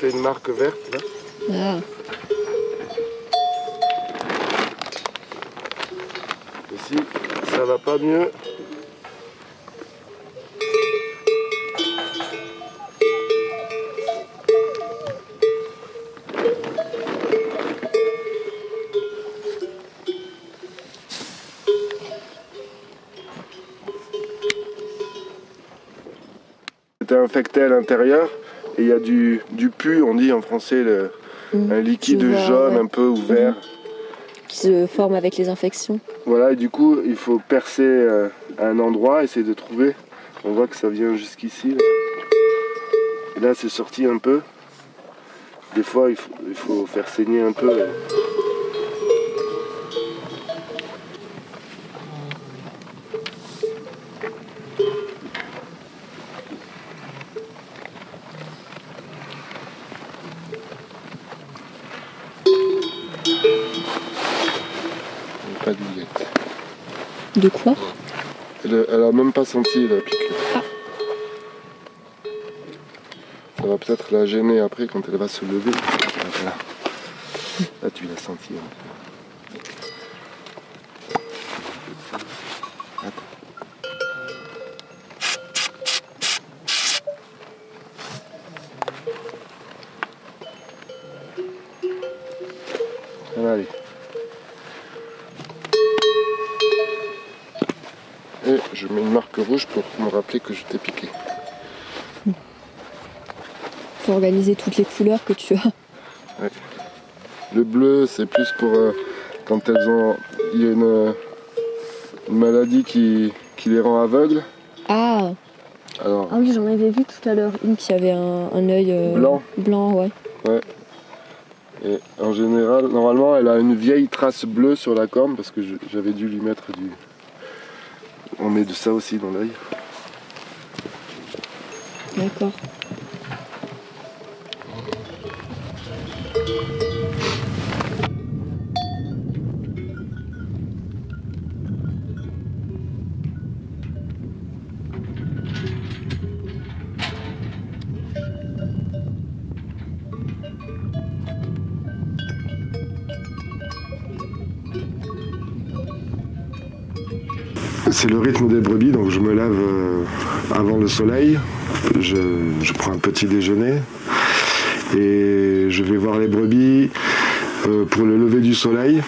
fait une marque verte là. Ah. Ici, ça va pas mieux. C'était infecté à l'intérieur et il y a du pus, on dit en français, un liquide jaune un peu ouvert. Qui se forme avec les infections. Voilà, et du coup, il faut percer à un endroit, essayer de trouver. On voit que ça vient jusqu'ici. Là. Et là, c'est sorti un peu. Des fois, il faut faire saigner un peu. Pas d'ouillette. De quoi? Elle a même pas senti la piqûre. Ah. Ça va peut-être la gêner après quand elle va se lever. Voilà. Là tu l'as senti un peu. Allez. Et je mets une marque rouge pour me rappeler que je t'ai piqué. Faut organiser toutes les couleurs que tu as. Ouais. Le bleu, c'est plus pour quand elles ont... Il y a une maladie qui les rend aveugles. Ah. Alors, Ah oui, j'en avais vu tout à l'heure. Une qui avait un œil blanc. Blanc, ouais. Ouais. Et en général, normalement, elle a une vieille trace bleue sur la corne parce que j'avais dû lui mettre du... On met de ça aussi dans l'œil. D'accord. C'est le rythme des brebis, donc je me lève avant le soleil, je prends un petit déjeuner et je vais voir les brebis pour le lever du soleil.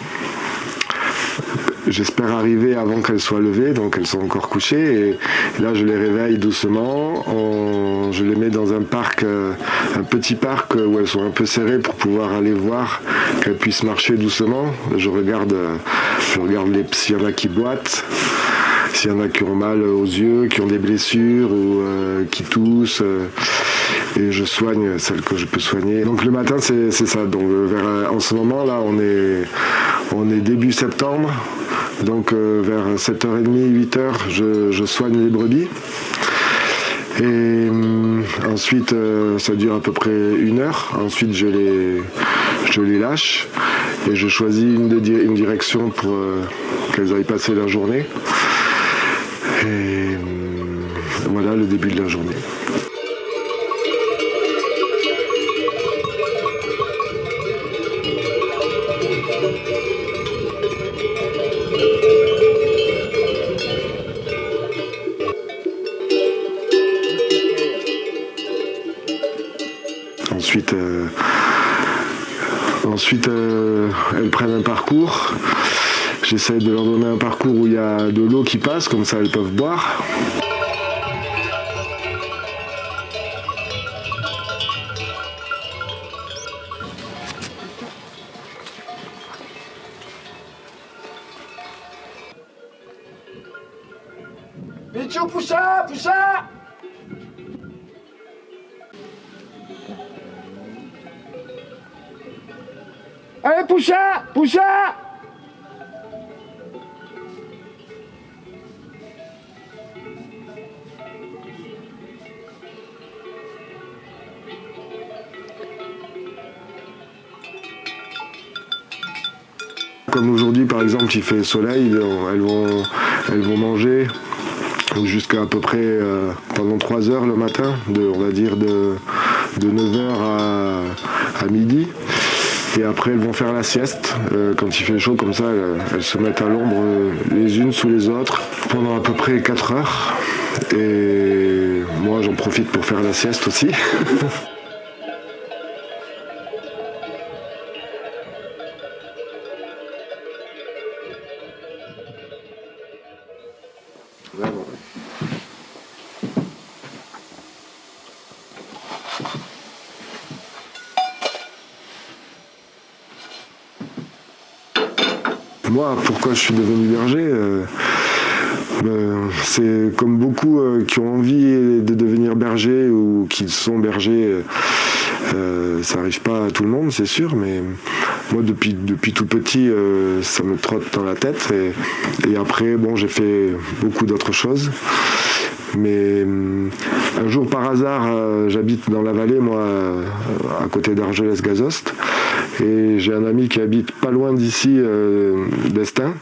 J'espère arriver avant qu'elles soient levées, donc elles sont encore couchées et là je les réveille doucement, je les mets dans un parc, un petit parc où elles sont un peu serrées pour pouvoir aller voir qu'elles puissent marcher doucement. Je regarde s'il y en a qui boitent. S'il y en a qui ont mal aux yeux, qui ont des blessures ou qui toussent, et je soigne celles que je peux soigner. Donc le matin c'est ça. Donc en ce moment là on est début septembre, donc vers 7h30, 8h je soigne les brebis. Et ensuite ça dure à peu près 1 heure. Ensuite je les lâche et je choisis une direction pour qu'elles aillent passer leur journée. Et voilà le début de la journée. Ensuite, elles prennent un parcours. J'essaie de leur donner un parcours où il y a de l'eau qui passe, comme ça elles peuvent boire. Michou, poussa, poussa! Allez, poussa, poussa! Comme aujourd'hui par exemple il fait soleil, elles vont manger jusqu'à à peu près pendant 3 heures le matin, on va dire de de 9h à midi. Et après, elles vont faire la sieste. Quand il fait chaud comme ça, elles se mettent à l'ombre les unes sous les autres pendant à peu près 4 heures. Et moi, j'en profite pour faire la sieste aussi. Vraiment. Moi, pourquoi je suis devenu berger c'est comme beaucoup qui ont envie de devenir berger ou qui sont bergers. Ça n'arrive pas à tout le monde, c'est sûr, mais moi, depuis tout petit, ça me trotte dans la tête. Et après, bon, j'ai fait beaucoup d'autres choses. Mais un jour, par hasard, j'habite dans la vallée, moi, à côté d'Argelès-Gazost. Et j'ai un ami qui habite pas loin d'ici, d'Estaing.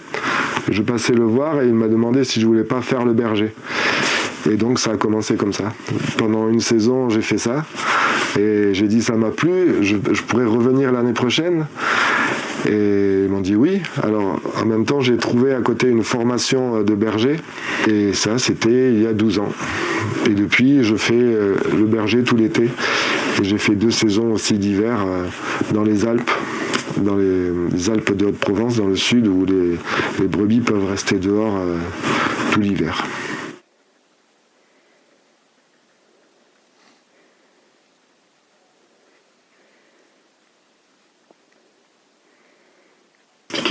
Je passais le voir et il m'a demandé si je voulais pas faire le berger. Et donc ça a commencé comme ça. Pendant une saison, j'ai fait ça. Et j'ai dit ça m'a plu, je pourrais revenir l'année prochaine. Et ils m'ont dit oui. Alors en même temps, j'ai trouvé à côté une formation de berger. Et ça, c'était il y a 12 ans. Et depuis, je fais le berger tout l'été. Et j'ai fait 2 saisons aussi d'hiver dans les Alpes. Dans les Alpes de Haute-Provence, dans le sud, où les brebis peuvent rester dehors tout l'hiver.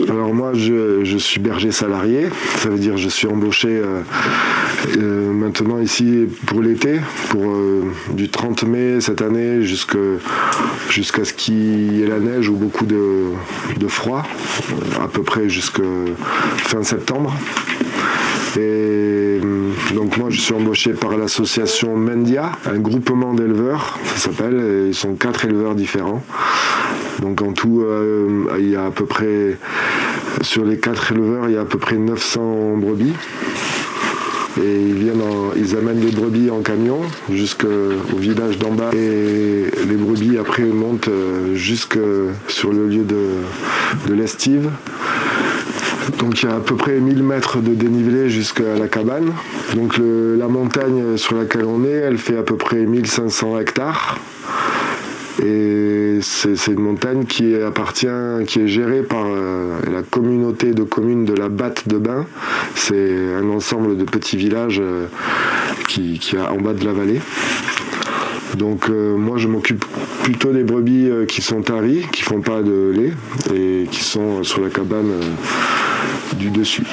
Alors moi, je suis berger salarié, ça veut dire que je suis embauché maintenant ici pour l'été, pour du 30 mai cette année jusqu'à ce qu'il y ait la neige ou beaucoup de froid, à peu près jusqu'à fin septembre. Et donc moi je suis embauché par l'association Mendia, un groupement d'éleveurs, ça s'appelle, et ils sont 4 éleveurs différents. Donc en tout, il y a à peu près, sur les 4 éleveurs, il y a à peu près 900 brebis. Et ils amènent les brebis en camion jusqu'au village d'en bas. Et les brebis après montent jusque sur le lieu de l'estive. Donc il y a à peu près 1000 mètres de dénivelé jusqu'à la cabane. Donc la montagne sur laquelle on est, elle fait à peu près 1500 hectares. Et c'est une montagne qui est gérée par la communauté de communes de la Batte de Bain. C'est un ensemble de petits villages qui a en bas de la vallée. Donc moi je m'occupe plutôt des brebis qui sont taries, qui font pas de lait et qui sont sur la cabane du dessus.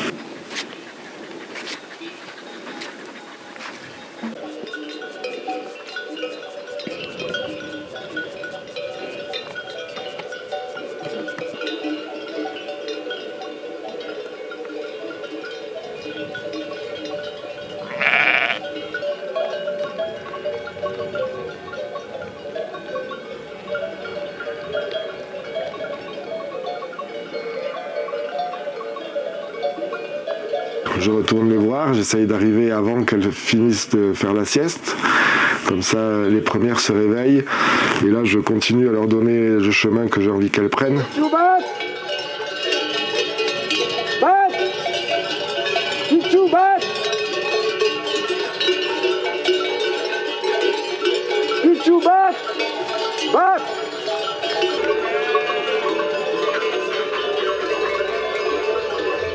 Je retourne les voir, j'essaye d'arriver avant qu'elles finissent de faire la sieste. Comme ça, les premières se réveillent. Et là, je continue à leur donner le chemin que j'ai envie qu'elles prennent.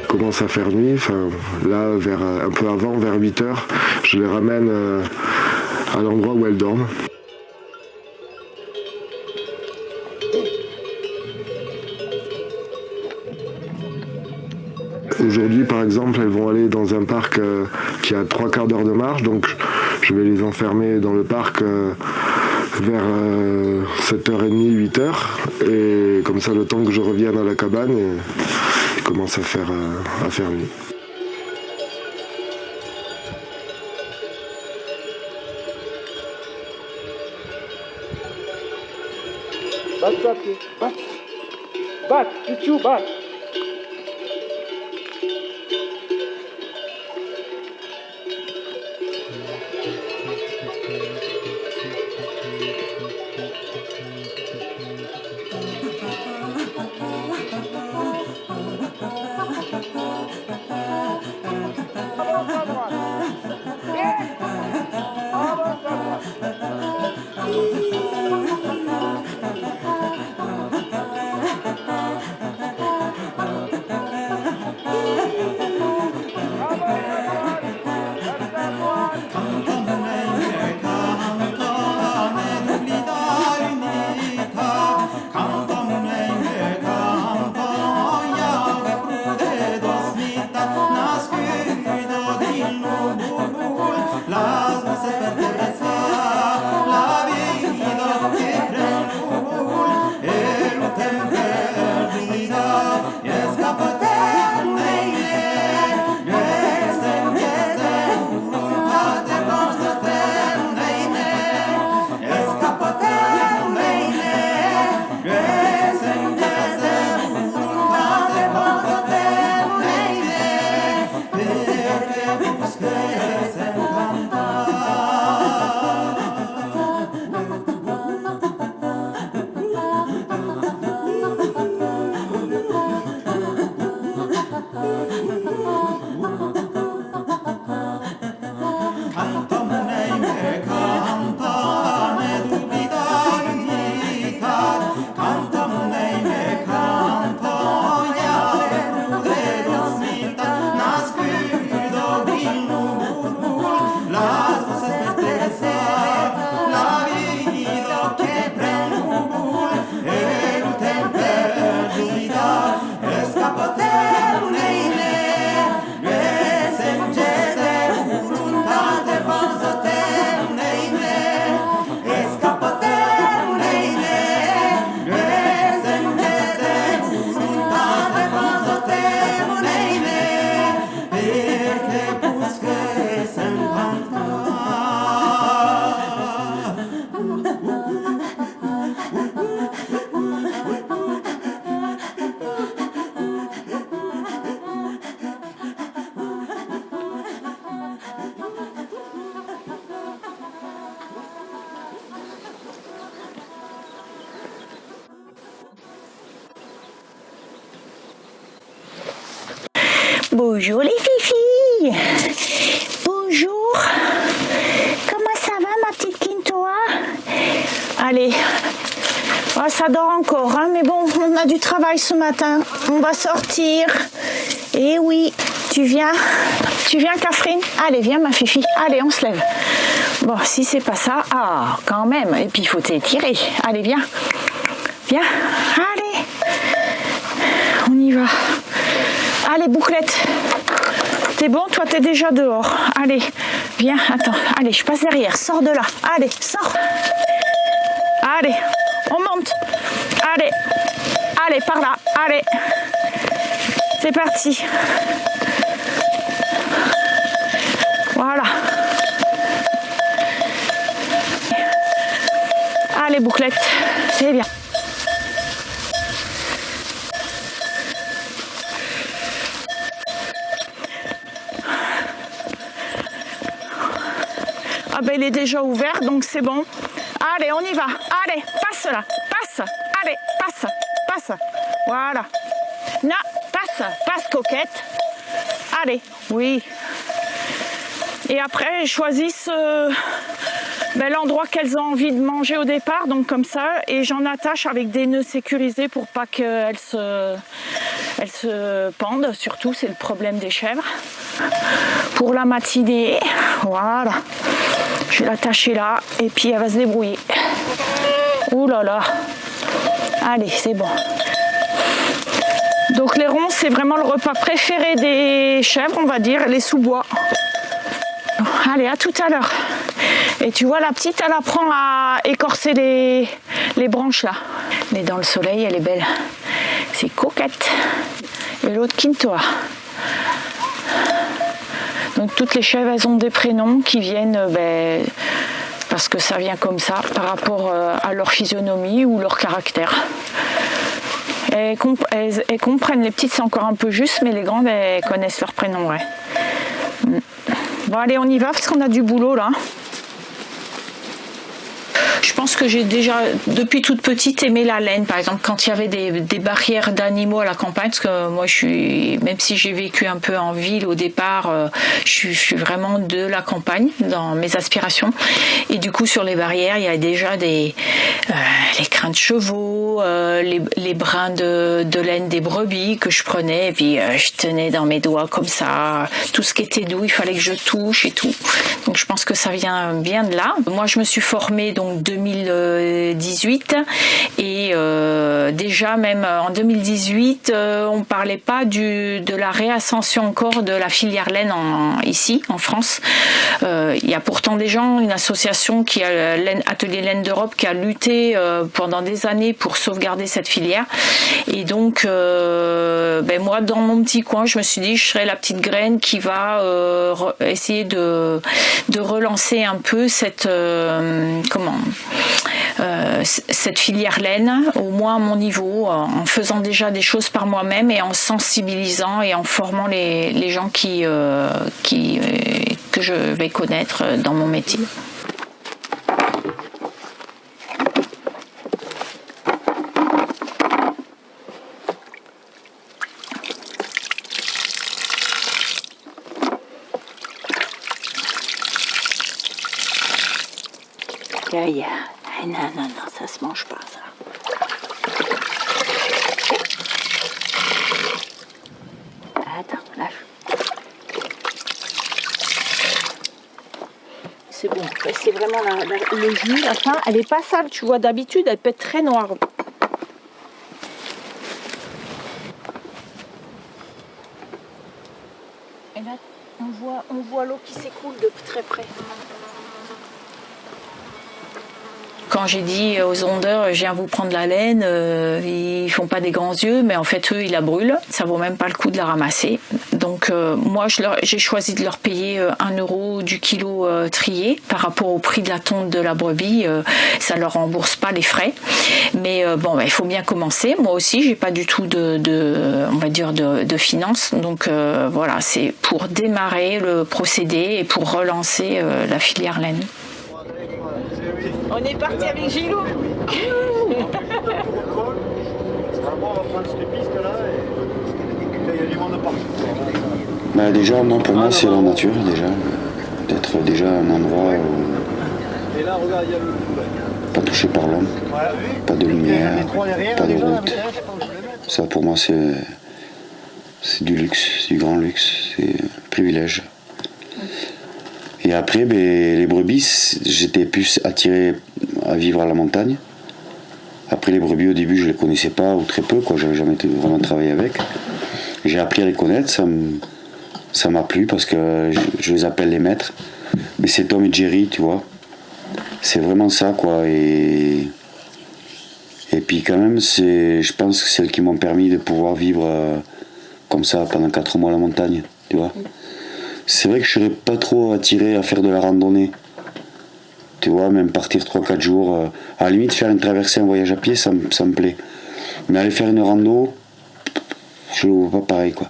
Commence à faire nuit, là un peu avant, vers 8h, je les ramène à l'endroit où elles dorment. Aujourd'hui par exemple, elles vont aller dans un parc qui a 3/4 d'heure de marche, donc je vais les enfermer dans le parc vers 7h30, 8h, et comme ça le temps que je revienne à la cabane, il commence à faire nuit. Bat, Pichou, bat. Bonjour les filles. Bonjour. Comment ça va ma petite Quintoa? Allez. Oh, ça dort encore, hein, mais bon, on a du travail ce matin. On va sortir. Eh oui, tu viens Catherine? Allez, viens ma fifi. Allez, on se lève. Bon, si c'est pas ça, ah, quand même. Et puis il faut t'étirer. Allez, viens. Viens. Allez. On y va. Allez, Bouclette. T'es bon, toi, t'es déjà dehors. Allez, viens, attends. Allez, je passe derrière. Sors de là. Allez, sors. Allez, on monte. Allez. Allez, par là. Allez. C'est parti. Voilà. Allez, Bouclette. C'est bien. Ah ben il est déjà ouvert, donc c'est bon. Allez, on y va. Allez, passe là. Passe. Allez, passe. Voilà. Non, passe coquette. Allez, oui. Et après, elles choisissent l'endroit qu'elles ont envie de manger au départ, donc comme ça. Et j'en attache avec des nœuds sécurisés pour pas qu'elles se pendent. Surtout, c'est le problème des chèvres. Pour la matinée, voilà. Je vais l'attacher là et puis elle va se débrouiller. Ouh là là. Allez, c'est bon. Donc les ronds, c'est vraiment le repas préféré des chèvres, on va dire, les sous-bois. Allez, à tout à l'heure. Et tu vois, la petite, elle apprend à écorcer les branches là. Elle est dans le soleil, elle est belle. C'est Coquette. Et l'autre, Quintoa. Donc toutes les chèvres, elles ont des prénoms qui viennent parce que ça vient comme ça par rapport à leur physionomie ou leur caractère. Elles comprennent, les petites c'est encore un peu juste, mais les grandes elles connaissent leur prénom. Ouais. Bon allez, on y va parce qu'on a du boulot là. Je pense pense que j'ai déjà, depuis toute petite, aimé la laine. Par exemple, quand il y avait des barrières d'animaux à la campagne, parce que moi, même si j'ai vécu un peu en ville au départ, je suis vraiment de la campagne dans mes aspirations. Et du coup, sur les barrières, il y a déjà les crins de chevaux, les brins de laine des brebis que je prenais, et puis je tenais dans mes doigts comme ça. Tout ce qui était doux, il fallait que je touche et tout. Donc je pense que ça vient bien de là. Moi, je me suis formée donc 2018 et déjà même en 2018, on parlait pas de la réascension encore de la filière laine ici en France. Il y a pourtant des gens, une association qui a Atelier Laine d'Europe qui a lutté pendant des années pour sauvegarder cette filière. Et donc, moi, dans mon petit coin, je me suis dit, je serai la petite graine qui va essayer de relancer un peu cette filière laine, au moins à mon niveau, en faisant déjà des choses par moi-même et en sensibilisant et en formant les gens que je vais connaître dans mon métier. Non, ça se mange pas, ça. Attends, lâche. C'est bon. C'est vraiment le jus, la fin, elle est pas sale, tu vois. D'habitude, elle peut être très noire. Et là, on voit l'eau qui s'écoule de très près. Quand j'ai dit aux ondeurs, je viens vous prendre la laine, ils font pas des grands yeux, mais en fait eux ils la brûlent, ça vaut même pas le coup de la ramasser. Donc moi j'ai choisi de leur payer 1 euro du kilo trié par rapport au prix de la tonte de la brebis, ça leur rembourse pas les frais. Mais il faut bien commencer. Moi aussi j'ai pas du tout de finances, donc voilà, c'est pour démarrer le procédé et pour relancer la filière laine. On est parti avec Gilou. On va prendre cette piste-là et il y a du monde partout. Déjà, moi, pour moi, c'est la nature, déjà. D'être déjà un endroit où et là, regarde, il y a le... pas touché par l'homme, pas de lumière, pas de route. Ça, pour moi, c'est du luxe, du grand luxe, c'est un privilège. Et après, les brebis, j'étais plus attiré à vivre à la montagne. Après, les brebis, au début, je les connaissais pas ou très peu, quoi. J'avais jamais vraiment travaillé avec. J'ai appris à les connaître, ça m'a plu parce que je les appelle les maîtres. Mais c'est Tom et Jerry, tu vois. C'est vraiment ça, quoi. Et puis quand même, je pense que c'est celles qui m'ont permis de pouvoir vivre comme ça pendant 4 mois à la montagne, tu vois. C'est vrai que je serais pas trop attiré à faire de la randonnée. Tu vois, même partir 3-4 jours. À la limite, faire une traversée, un voyage à pied, ça me plaît. Mais aller faire une rando, je le vois pas pareil, quoi.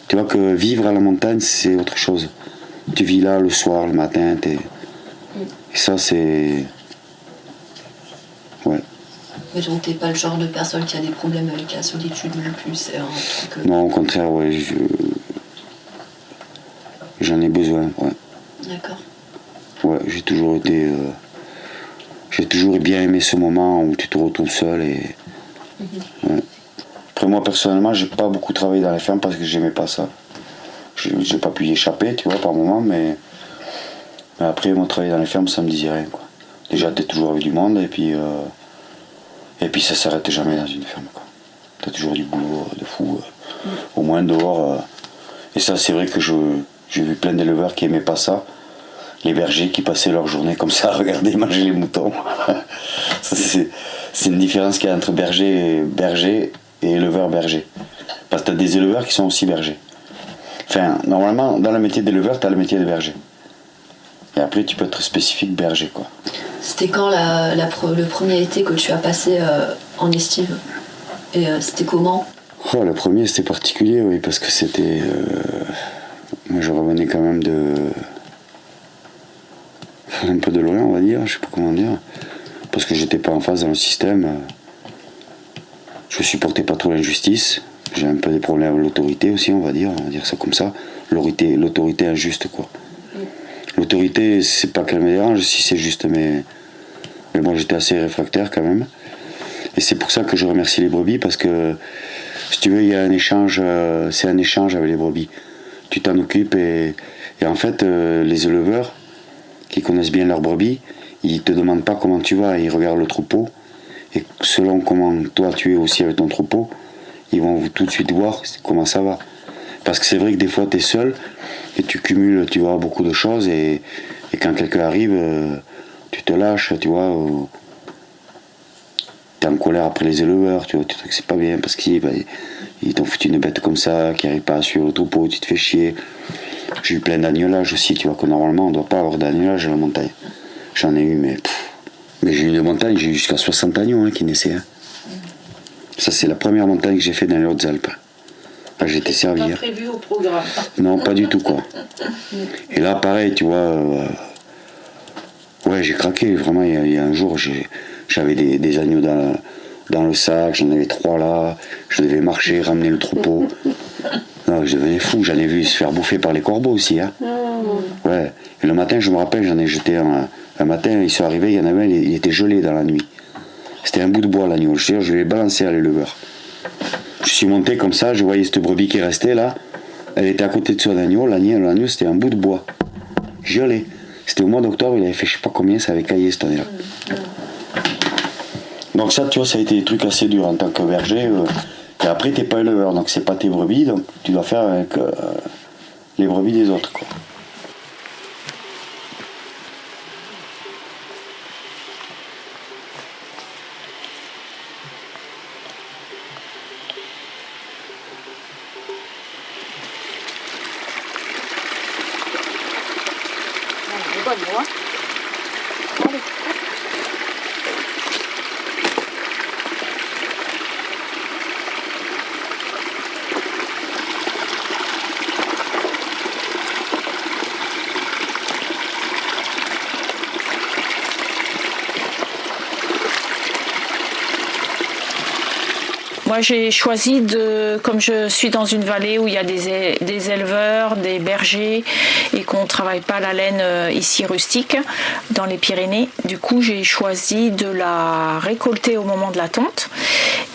Tu vois que vivre à la montagne, c'est autre chose. Tu vis là le soir, le matin, et ça, c'est... Ouais. Mais donc t'es pas le genre de personne qui a des problèmes avec la solitude non plus, c'est un truc... Non, au contraire, ouais, j'en ai besoin, ouais. D'accord. Ouais, j'ai toujours bien aimé ce moment où tu te retrouves seul et... Ouais. Après moi personnellement, j'ai pas beaucoup travaillé dans les fermes parce que j'aimais pas ça. J'ai pas pu y échapper, tu vois, par moment, mais après moi travailler dans les fermes, ça me disait rien, quoi. Déjà t'es toujours avec du monde et puis ça s'arrête jamais dans une ferme, quoi. T'as toujours du boulot de fou, au moins dehors. Et ça, c'est vrai que j'ai vu plein d'éleveurs qui aimaient pas ça. Les bergers qui passaient leur journée comme ça à regarder manger les moutons. C'est une différence qu'il y a entre berger et éleveur berger. Parce que tu as des éleveurs qui sont aussi bergers. Enfin, normalement, dans le métier d'éleveur, tu as le métier de berger. Et après, tu peux être spécifique berger, quoi. C'était quand le premier été que tu as passé en estive? Et c'était comment? Oh, le premier, c'était particulier, oui, parce que c'était... moi, je revenais quand même un peu de loin, on va dire, je sais pas comment dire. parce que j'étais pas en phase dans le système. Je supportais pas trop l'injustice. J'ai un peu des problèmes avec l'autorité aussi, on va dire ça comme ça. L'autorité injuste, quoi. L'autorité, c'est pas qu'elle me dérange, si c'est juste, mais moi j'étais assez réfractaire quand même. Et c'est pour ça que je remercie les brebis, parce que, si tu veux, il y a un échange, c'est un échange avec les brebis. Tu t'en occupes et en fait, les éleveurs qui connaissent bien leurs brebis, ils te demandent pas comment tu vas, ils regardent le troupeau. Et selon comment toi tu es aussi avec ton troupeau, ils vont tout de suite voir comment ça va. Parce que c'est vrai que des fois tu es seul et tu cumules, tu vois, beaucoup de choses et quand quelqu'un arrive, tu te lâches, tu vois. T'es en colère après les éleveurs, tu vois, tu trouves que c'est pas bien parce qu'ils t'ont foutu une bête comme ça, qui arrive pas à suivre le troupeau, tu te fais chier. J'ai eu plein d'agnelages aussi, tu vois, que normalement on doit pas avoir d'agnelage à la montagne. J'en ai eu, mais j'ai eu des montagnes, j'ai eu jusqu'à 60 agneaux qui naissaient. Ça, c'est la première montagne que j'ai fait dans les Hautes-Alpes. Là, j'ai été servi. Pas prévu au programme. Non, pas du tout, quoi. Et là, pareil, tu vois, ouais, j'ai craqué. Vraiment, il y a un jour, j'avais des agneaux dans le sac, j'en avais 3 là, je devais marcher, ramener le troupeau. Non, je devenais fou, j'en ai vu se faire bouffer par les corbeaux aussi. Ouais. Et le matin, je me rappelle, j'en ai jeté un matin, ils sont arrivés, il y en avait un, il était gelé dans la nuit. C'était un bout de bois l'agneau, je l'ai balancé à l'éleveur. Je suis monté comme ça, je voyais cette brebis qui restait là, elle était à côté de son agneau, l'agneau c'était un bout de bois, gelé. C'était au mois d'octobre, il avait fait je sais pas combien, ça avait caillé cette année-là. Donc ça, tu vois, ça a été des trucs assez durs en tant que berger. Et après, t'es pas éleveur, donc c'est pas tes brebis, donc tu dois faire avec les brebis des autres, quoi. Moi, j'ai choisi comme je suis dans une vallée où il y a des éleveurs, des bergers et qu'on ne travaille pas la laine ici rustique, dans les Pyrénées. Du coup, j'ai choisi de la récolter au moment de la tonte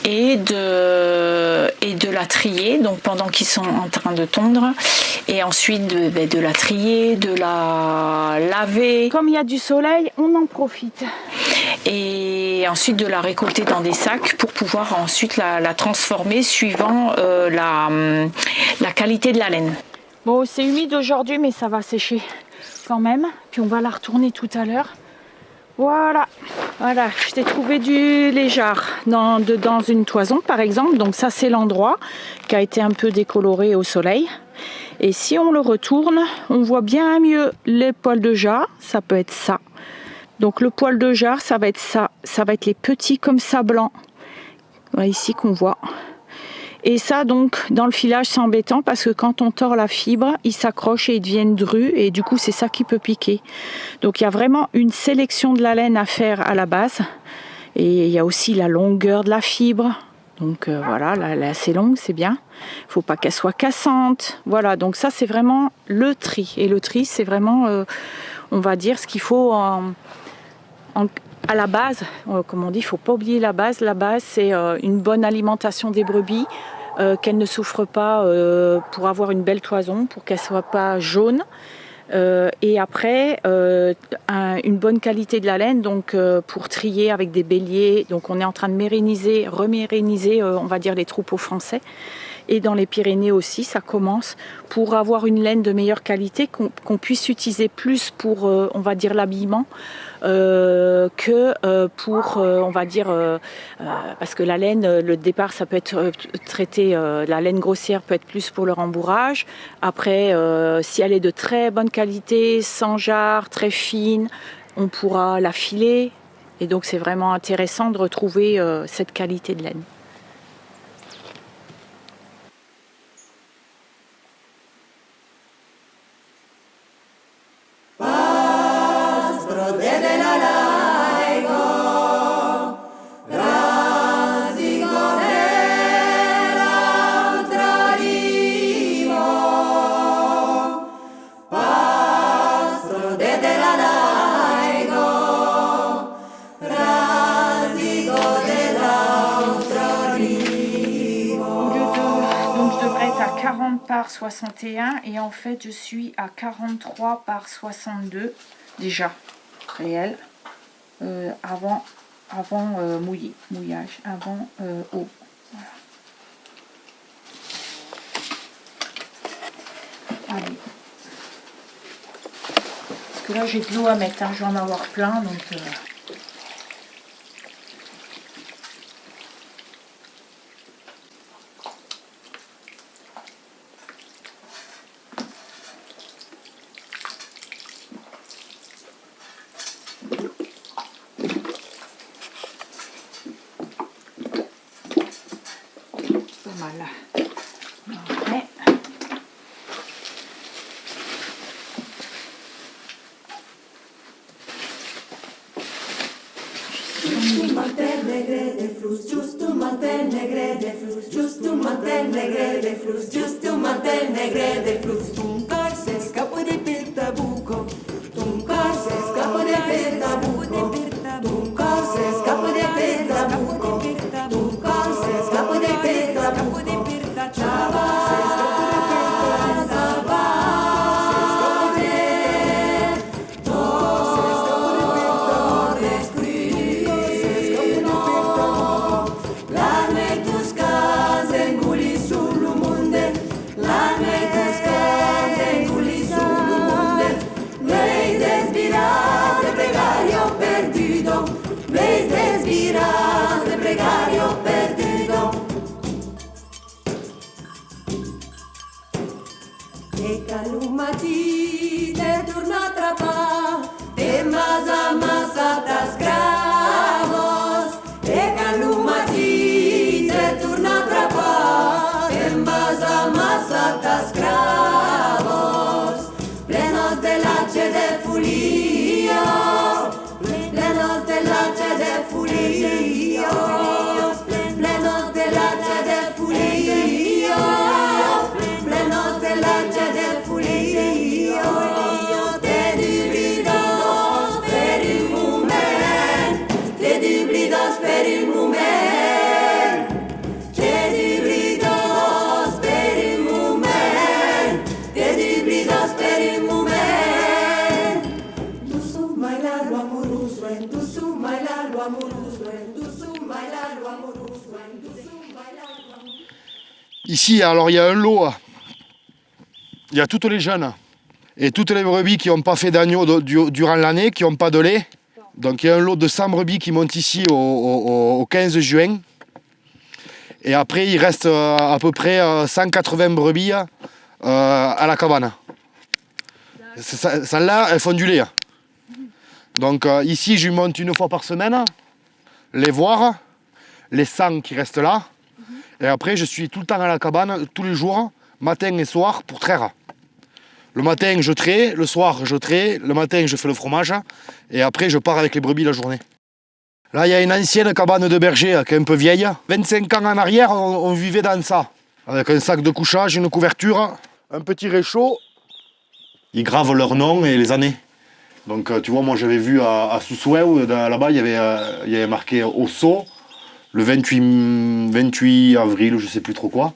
et de la trier, donc pendant qu'ils sont en train de tondre. Et ensuite, de la trier, de la laver. Comme il y a du soleil, on en profite. Et ensuite de la récolter dans des sacs pour pouvoir ensuite la transformer suivant la qualité de la laine. Bon, c'est humide aujourd'hui, mais ça va sécher quand même. Puis on va la retourner tout à l'heure. Voilà, je t'ai trouvé du lézard dans une toison par exemple. Donc ça, c'est l'endroit qui a été un peu décoloré au soleil. Et si on le retourne, on voit bien mieux les poils de jarre. Ça peut être ça. Donc le poil de jarre, ça va être ça. Ça va être les petits comme ça blancs. Voilà ici qu'on voit. Et ça donc, dans le filage, c'est embêtant parce que quand on tord la fibre, ils s'accrochent et ils deviennent drus. Et du coup, c'est ça qui peut piquer. Donc il y a vraiment une sélection de la laine à faire à la base. Et il y a aussi la longueur de la fibre. Donc voilà, là, elle est assez longue, c'est bien. Il ne faut pas qu'elle soit cassante. Voilà, donc ça, c'est vraiment le tri. Et le tri, c'est vraiment, on va dire, ce qu'il faut à la base, comme on dit, il ne faut pas oublier la base. La base, c'est une bonne alimentation des brebis, qu'elles ne souffrent pas pour avoir une belle toison, pour qu'elles ne soient pas jaunes. Et après, une bonne qualité de la laine, donc pour trier avec des béliers. Donc on est en train de reméréniser, on va dire, les troupeaux français. Et dans les Pyrénées aussi, ça commence pour avoir une laine de meilleure qualité, qu'on puisse utiliser plus pour, on va dire, l'habillement, que pour, on va dire, parce que la laine, le départ, ça peut être traité, la laine grossière peut être plus pour le rembourrage. Après, si elle est de très bonne qualité, sans jarre, très fine, on pourra la filer. Et donc, c'est vraiment intéressant de retrouver cette qualité de laine. Paz, brother de la laigo. par 61 et en fait je suis à 43 par 62 déjà réel avant mouillage, avant eau. Voilà. Allez. Parce que là j'ai de l'eau à mettre, hein. Je vais en avoir plein donc... Voilà. Après. Just un mantel negre de flus, just un mantel negre de flus, just un mantel negre de flus, just un mantel negre de flus. Un car se escapă de pe tabuco, un car se escapă de pe tabuco, un car se escapă de pe tabuco, un car se escapă de pe tabuco. Chava, e calumati te torna a atrapar, te masa masata escravos, e calumati te torna a atrapar, te masa masata escravos, plenos de lache de fulíos, plenos de lache de fulíos, plenos de lache de fulíos, plenos de lache de fulíos, te dividos per il moment, te dividos per il moment, te dividos per il moment, te dividos per il moment. Dusu mailarlo amoroso, dusu mailarlo amoroso, dusu mailarlo amoroso, dusu mailarlo amoroso. Ici, alors il y a un lot, il y a toutes les jeunes et toutes les brebis qui n'ont pas fait d'agneau durant l'année, qui n'ont pas de lait. Donc il y a un lot de 100 brebis qui montent ici au 15 juin. Et après, il reste à peu près 180 brebis à la cabane. Celles-là, elles font du lait. Donc ici, je monte une fois par semaine, les voir, les 100 qui restent là. Et après, je suis tout le temps à la cabane, tous les jours, matin et soir, pour traire. Le matin, je traite, le soir, je traite, le matin, je fais le fromage, et après, je pars avec les brebis la journée. Là, il y a une ancienne cabane de berger qui est un peu vieille. 25 ans en arrière, on vivait dans ça, avec un sac de couchage, une couverture, un petit réchaud. Ils gravent leur nom et les années. Donc, tu vois, moi, j'avais vu à Soussouet, là-bas, il y avait marqué Osso, le 28 avril, je sais plus trop quoi.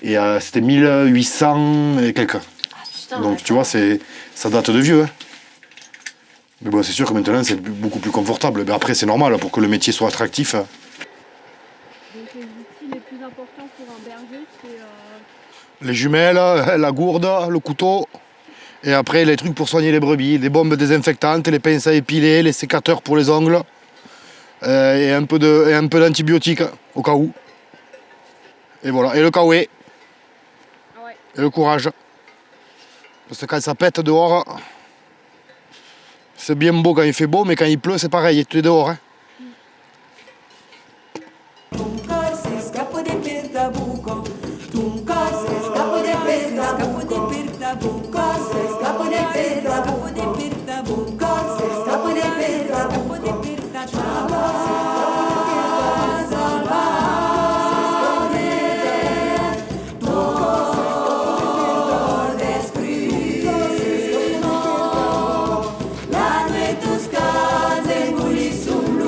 Et c'était 1800 et quelques. Putain, donc tu vois, ça date de vieux. Hein. Mais bon, c'est sûr que maintenant c'est beaucoup plus confortable. Mais après, c'est normal pour que le métier soit attractif. Donc les outils les plus importants pour un berger, c'est... Les jumelles, la gourde, le couteau. Et après, les trucs pour soigner les brebis. Les bombes désinfectantes, les pinces à épiler, les sécateurs pour les ongles. Et un peu d'antibiotiques au cas où. Et voilà, et le kawaii. Ah ouais. Et le courage. Parce que quand ça pète dehors, c'est bien beau quand il fait beau, mais quand il pleut, c'est pareil, tu es dehors. Hein. La noite tus case, enguli sum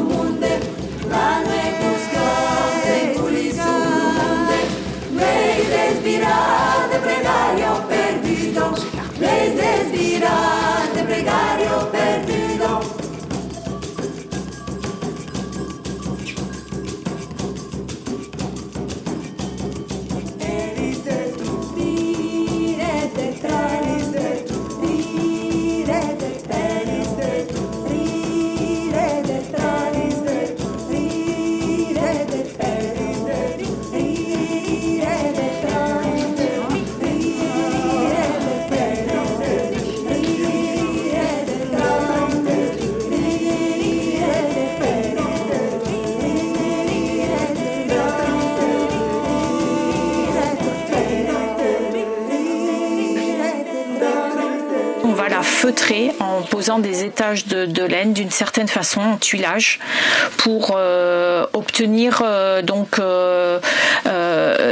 feutrer en posant des étages de laine d'une certaine façon, en tuilage, pour obtenir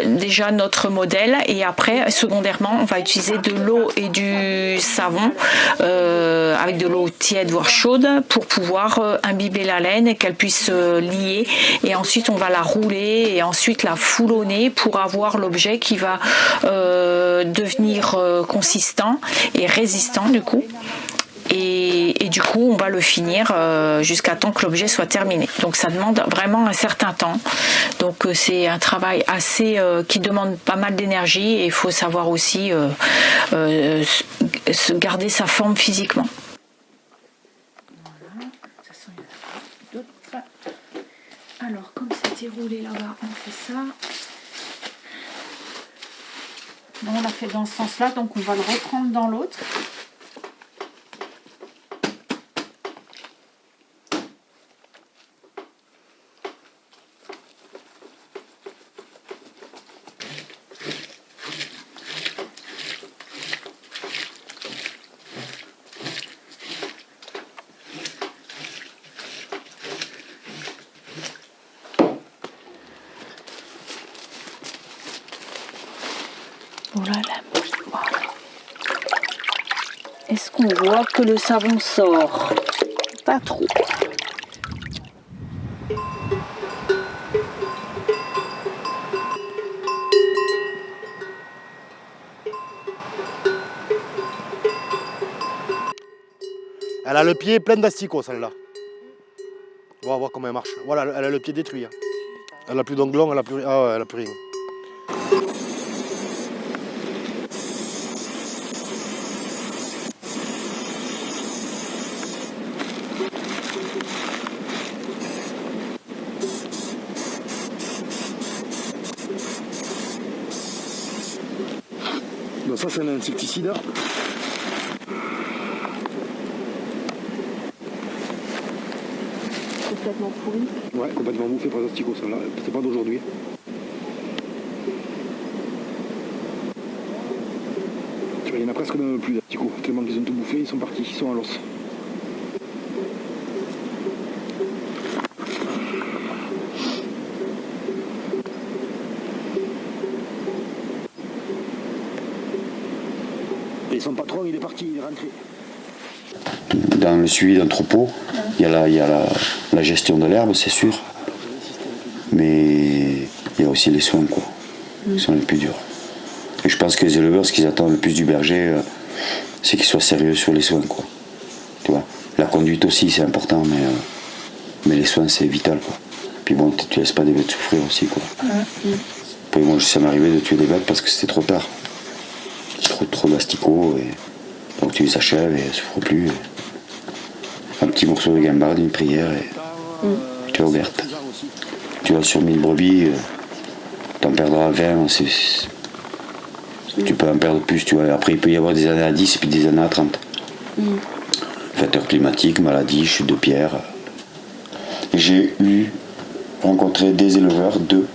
déjà notre modèle. Et après, secondairement, on va utiliser de l'eau et du savon avec de l'eau tiède voire chaude pour pouvoir imbiber la laine et qu'elle puisse lier. Et ensuite, on va la rouler et ensuite la foulonner pour avoir l'objet qui va devenir consistant et résistant du coup. Et du coup, on va le finir jusqu'à temps que l'objet soit terminé. Donc ça demande vraiment un certain temps. Donc c'est un travail assez qui demande pas mal d'énergie et il faut savoir aussi garder sa forme physiquement. Voilà. De toute façon, il y en a d'autres. Alors, comme c'était roulé là-bas, on fait ça. Bon, on l'a fait dans ce sens-là, donc on va le reprendre dans l'autre. Voilà. Est-ce qu'on voit que le savon sort? Pas trop. Elle a le pied plein d'asticots, celle-là. On va voir comment elle marche. Voilà, elle a le pied détruit. Hein. Elle n'a plus d'onglons, elle n'a plus... Ah ouais, elle n'a plus rien. Donc ça, c'est un insecticide. Complètement pourri. Ouais, complètement bouffé par les asticots, celle-là. C'est pas d'aujourd'hui. Tu vois, il y en a presque même plus d'asticots. Tellement qu'ils ont tout bouffé, ils sont partis, ils sont à l'os. Et son patron, il est parti, il est rentré. Dans le suivi d'un troupeau, il y a la gestion de l'herbe, c'est sûr, mais il y a aussi les soins, quoi, qui sont les plus durs. Et je pense que les éleveurs, ce qu'ils attendent le plus du berger, c'est qu'il soit sérieux sur les soins, quoi. Tu vois, la conduite aussi, c'est important, mais les soins, c'est vital, quoi. Puis bon, tu laisses pas des bêtes souffrir aussi, quoi. Puis moi, ça m'est arrivé de tuer des bêtes parce que c'était trop tard. Trop d'asticots, et donc tu les achèves et elles ne souffrent plus. Un petit morceau de gambarde, une prière et tu es ouverte. Tu vois, sur 1000 brebis, tu en perdras 20, tu peux en perdre plus, tu vois. Après, il peut y avoir des années à 10 et puis des années à 30. Facteurs climatiques, maladies, chute de pierre. J'ai rencontré des éleveurs, 2,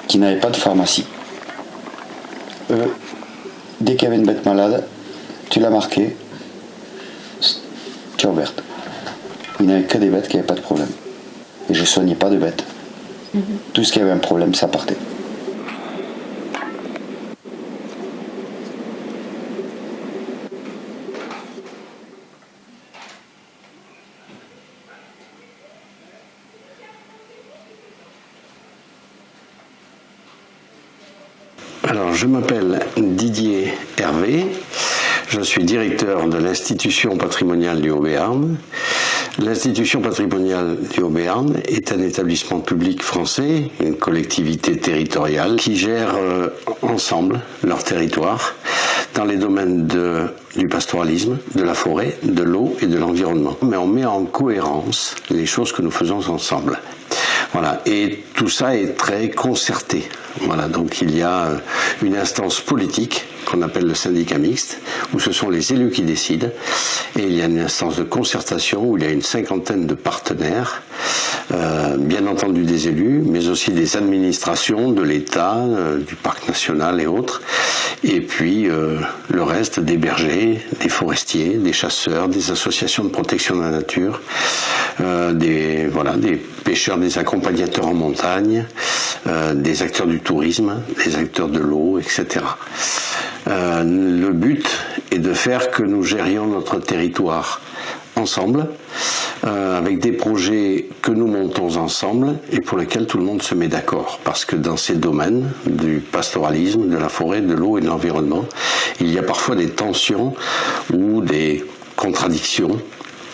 qui n'avaient pas de pharmacie. Dès qu'il y avait une bête malade, tu l'as marqué, tu es ouverte. Il n'y avait que des bêtes qui n'avaient pas de problème. Et je ne soignais pas de bêtes. Tout ce qui avait un problème, ça partait. Alors, je m'appelle Didier Hervé, je suis directeur de l'Institution patrimoniale du Haut-Béarn. L'Institution patrimoniale du Haut-Béarn est un établissement public français, une collectivité territoriale qui gère ensemble leur territoire dans les domaines du pastoralisme, de la forêt, de l'eau et de l'environnement. Mais on met en cohérence les choses que nous faisons ensemble. Voilà, et tout ça est très concerté. Voilà, donc il y a une instance politique qu'on appelle le syndicat mixte, où ce sont les élus qui décident. Et il y a une instance de concertation où il y a une 50aine de partenaires, bien entendu des élus, mais aussi des administrations de l'État, du parc national et autres. Et puis le reste des bergers, des forestiers, des chasseurs, des associations de protection de la nature, des pêcheurs, des accompagnateurs en montagne, des acteurs du tourisme, des acteurs de l'eau, etc. Le but est de faire que nous gérions notre territoire ensemble, avec des projets que nous montons ensemble et pour lesquels tout le monde se met d'accord. Parce que dans ces domaines du pastoralisme, de la forêt, de l'eau et de l'environnement, il y a parfois des tensions ou des contradictions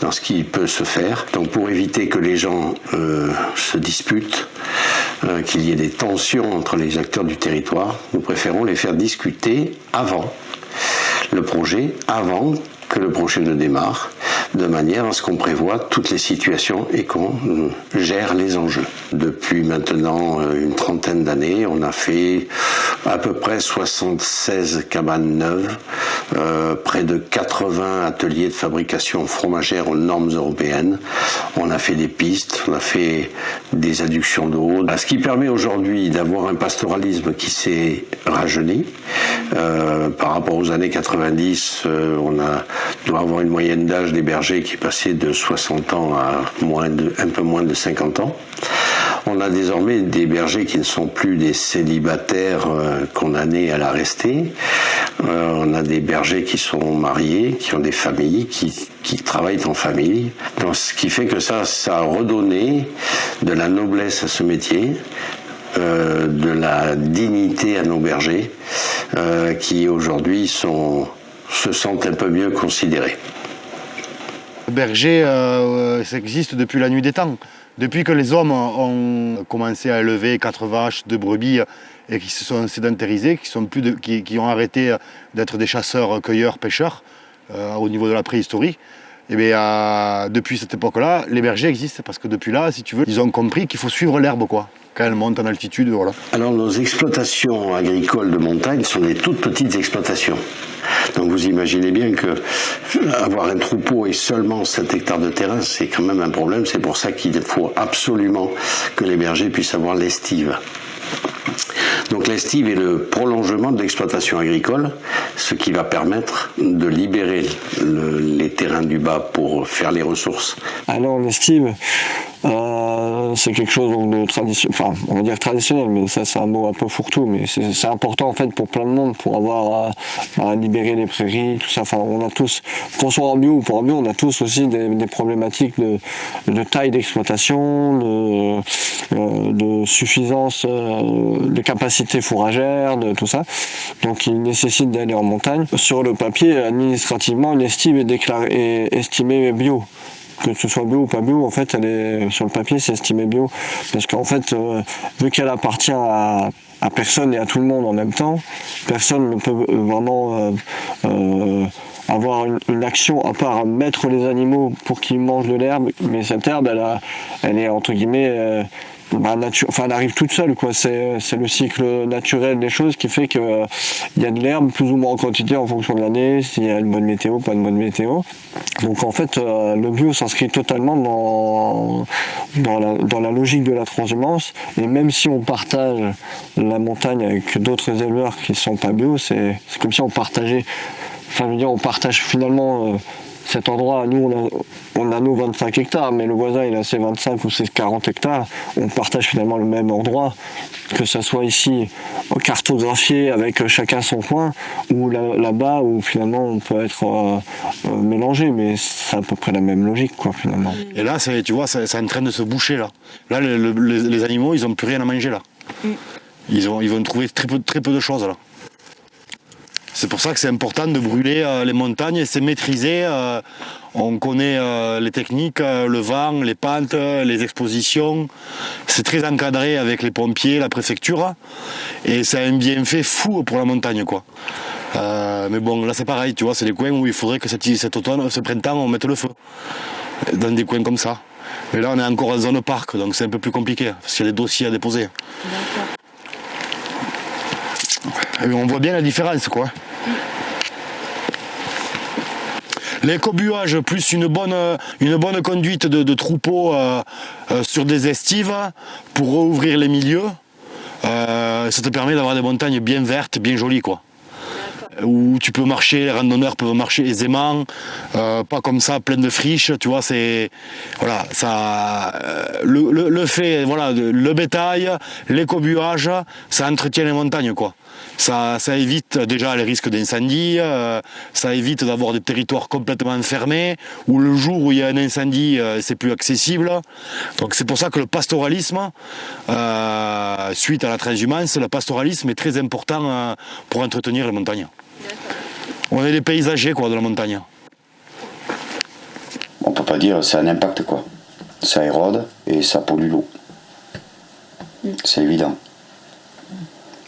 dans ce qui peut se faire. Donc pour éviter que les gens se disputent, qu'il y ait des tensions entre les acteurs du territoire, nous préférons les faire discuter avant le projet, avant que le projet ne démarre, de manière à ce qu'on prévoit toutes les situations et qu'on gère les enjeux. Depuis maintenant une trentaine d'années, on a fait à peu près 76 cabanes neuves, près de 80 ateliers de fabrication fromagère aux normes européennes. On a fait des pistes, on a fait des adductions d'eau, ce qui permet aujourd'hui d'avoir un pastoralisme qui s'est rajeuni. Par rapport aux années 90, on doit avoir une moyenne d'âge des bergers qui est passée de 60 ans à un peu moins de 50 ans. On a désormais des bergers qui ne sont plus des célibataires condamnés à la rester. On a des bergers qui sont mariés, qui ont des familles, qui travaillent en famille. Donc, ce qui fait que ça a redonné de la noblesse à ce métier, de la dignité à nos bergers, qui aujourd'hui se sentent un peu mieux considérés. Le berger, ça existe depuis la nuit des temps. Depuis que les hommes ont commencé à élever 4 vaches, 2 brebis et qui se sont sédentarisés, qui ont arrêté d'être des chasseurs, cueilleurs, pêcheurs au niveau de la préhistorie, et bien, depuis cette époque-là, les bergers existent parce que depuis là, si tu veux, ils ont compris qu'il faut suivre l'herbe, quoi. Quand elle monte en altitude, voilà. Alors nos exploitations agricoles de montagne sont des toutes petites exploitations. Donc vous imaginez bien que avoir un troupeau et seulement 7 hectares de terrain, c'est quand même un problème. C'est pour ça qu'il faut absolument que les bergers puissent avoir l'estive. Donc l'estive est le prolongement de l'exploitation agricole, ce qui va permettre de libérer les terrains du bas pour faire les ressources. Alors l'estive, c'est quelque chose de traditionnel, enfin on va dire traditionnel, mais ça c'est un mot un peu fourre-tout, mais c'est important en fait pour plein de monde, pour avoir à libérer les prairies, tout ça. Enfin on a tous, qu'on soit en bio ou pas en bio, on a tous aussi des problématiques de taille d'exploitation, de suffisance, de capacité fourragère, de tout ça. Donc il nécessite d'aller en montagne. Sur le papier, administrativement, une estive est estimée bio. Que ce soit bio ou pas bio, en fait, elle est sur le papier, c'est estimé bio, parce qu'en fait, vu qu'elle appartient à personne et à tout le monde en même temps, personne ne peut vraiment avoir une action à part mettre les animaux pour qu'ils mangent de l'herbe, mais cette herbe, elle est entre guillemets elle arrive toute seule, quoi. C'est le cycle naturel des choses qui fait que il y a de l'herbe plus ou moins en quantité en fonction de l'année, s'il y a une bonne météo, pas une bonne météo. Donc en fait, le bio s'inscrit totalement dans la logique de la transhumance. Et même si on partage la montagne avec d'autres éleveurs qui sont pas bio, c'est comme si on partageait. Enfin, je veux dire, on partage finalement cet endroit. Nous, on a nos 25 hectares, mais le voisin, il a ses 25 ou ses 40 hectares. On partage finalement le même endroit, que ça soit ici cartographié avec chacun son coin, ou là-bas où finalement on peut être mélangé, mais c'est à peu près la même logique, quoi, finalement. Et là, tu vois, c'est en train de se boucher, là. Là, les animaux, ils n'ont plus rien à manger, là. Ils vont trouver très peu de choses, là. C'est pour ça que c'est important de brûler les montagnes, c'est maîtrisé. On connaît les techniques, le vent, les pentes, les expositions. C'est très encadré avec les pompiers, la préfecture. Et c'est un bienfait fou pour la montagne, quoi. Mais bon, là c'est pareil, tu vois, c'est des coins où il faudrait que cet automne, ce printemps, on mette le feu. Dans des coins comme ça. Mais là, on est encore en zone parc, donc c'est un peu plus compliqué, parce qu'il y a des dossiers à déposer. D'accord. Et on voit bien la différence, quoi. L'écobuage plus une bonne conduite de troupeaux sur des estives pour rouvrir les milieux, ça te permet d'avoir des montagnes bien vertes, bien jolies quoi. Où tu peux marcher, les randonneurs peuvent marcher aisément, pas comme ça, plein de friches, tu vois, c'est voilà, ça, le fait, voilà, le bétail, l'écobuage, ça entretient les montagnes quoi. Ça évite déjà les risques d'incendie, ça évite d'avoir des territoires complètement fermés, où le jour où il y a un incendie, c'est plus accessible. Donc c'est pour ça que le pastoralisme, suite à la transhumance, le pastoralisme est très important pour entretenir les montagnes. On est des paysagers quoi, de la montagne. On peut pas dire, c'est un impact quoi. Ça érode et ça pollue l'eau. C'est évident.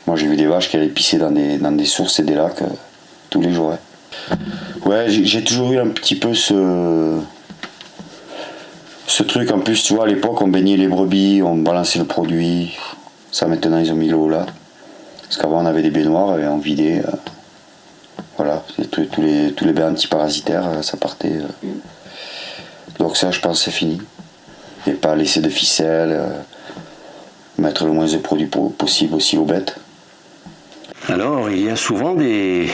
Moi j'ai vu des vaches qui allaient pisser dans des sources et des lacs tous les jours. Ouais, j'ai toujours eu un petit peu ce truc. En plus, tu vois, à l'époque on baignait les brebis, on balançait le produit. Ça maintenant ils ont mis l'eau là. Parce qu'avant on avait des baignoires et on vidait. Voilà, tous les bains antiparasitaires, ça partait. Donc ça, je pense, c'est fini. Et pas laisser de ficelles, mettre le moins de produits possible aussi aux bêtes. Alors, il y a souvent des